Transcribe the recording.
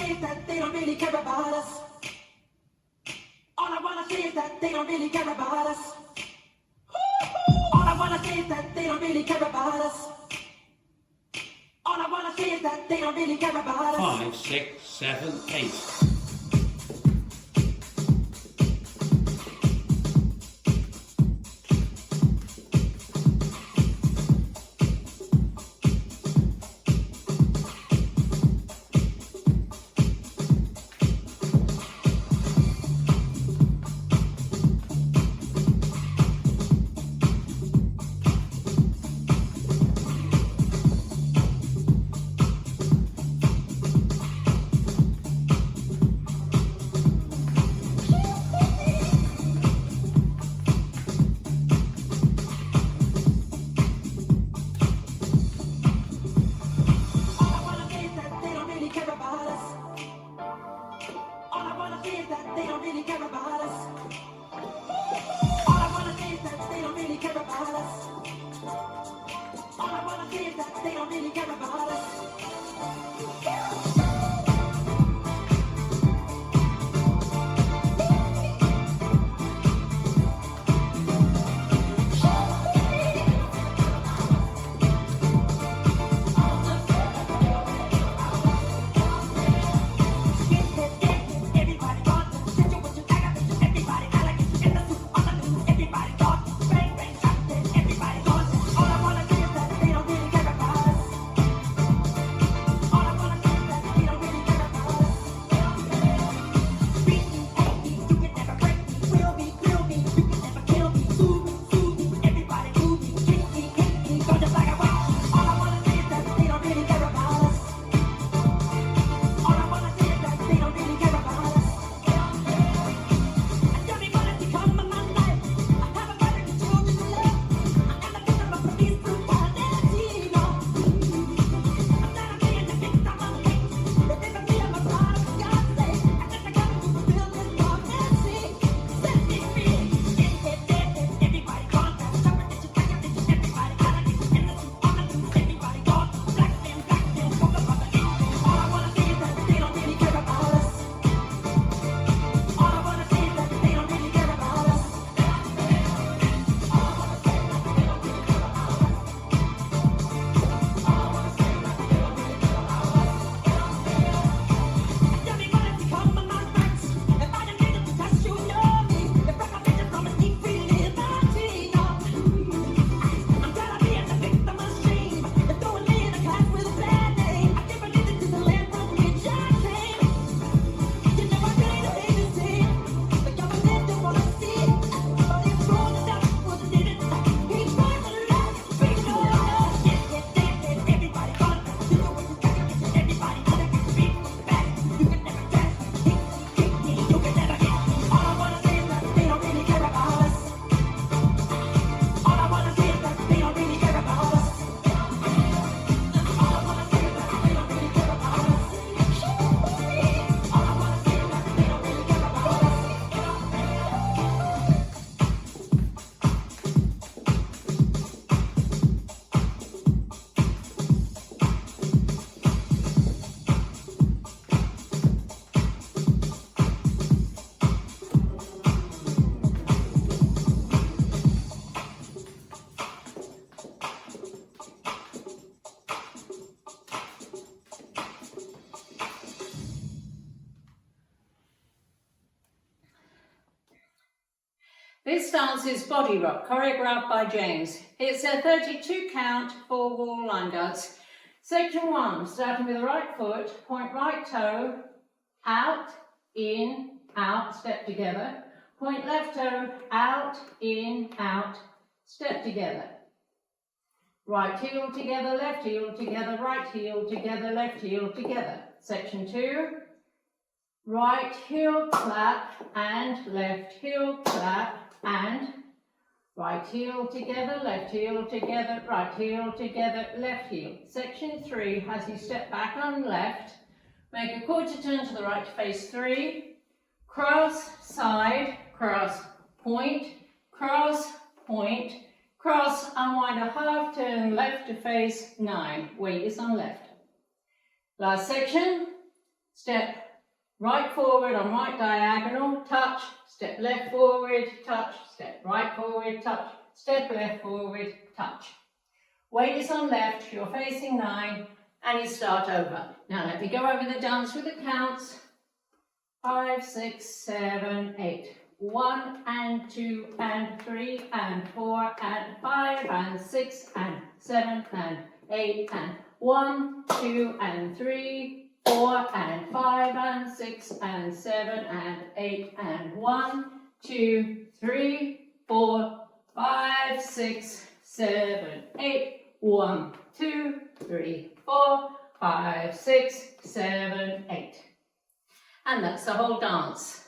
say is that they don't really care about us. All I wanna say is that they don't really care about us. All I wanna say is that they don't really care about us. All I wanna say is that they don't really care about us. 5, 6, 7, 8. This dance is Body Rock, choreographed by James. It's a 32 count, 4 wall line dance. Section 1, starting with the right foot, point right toe, out, in, out, step together. Point left toe, out, in, out, step together. Right heel together, left heel together, right heel together, left heel together. Section 2, right heel clap and left heel clap and right heel together, left heel together, right heel together, left heel. Section 3, as you step back on left, make a quarter turn to the right to face 3, cross, side, cross, point, cross, point, cross, unwind a half turn left to face 9, weight is on left. Last section, step right forward on right diagonal, touch, step left forward, touch, step right forward, touch, step left forward, touch. Weight is on left, you're facing 9, and you start over. Now let me go over the dance with the counts. 5, 6, 7, 8. 1 and 2 and 3 and 4 and 5 and 6 and 7 and 8 and 1, 2 and 3, 4 and 5 and 6 and 7 and 8 and 1, 2, 3, 4, 5, 6, 7, 8. 1, 2, 3, 4, 5, 6, 7, 8. And that's the whole dance.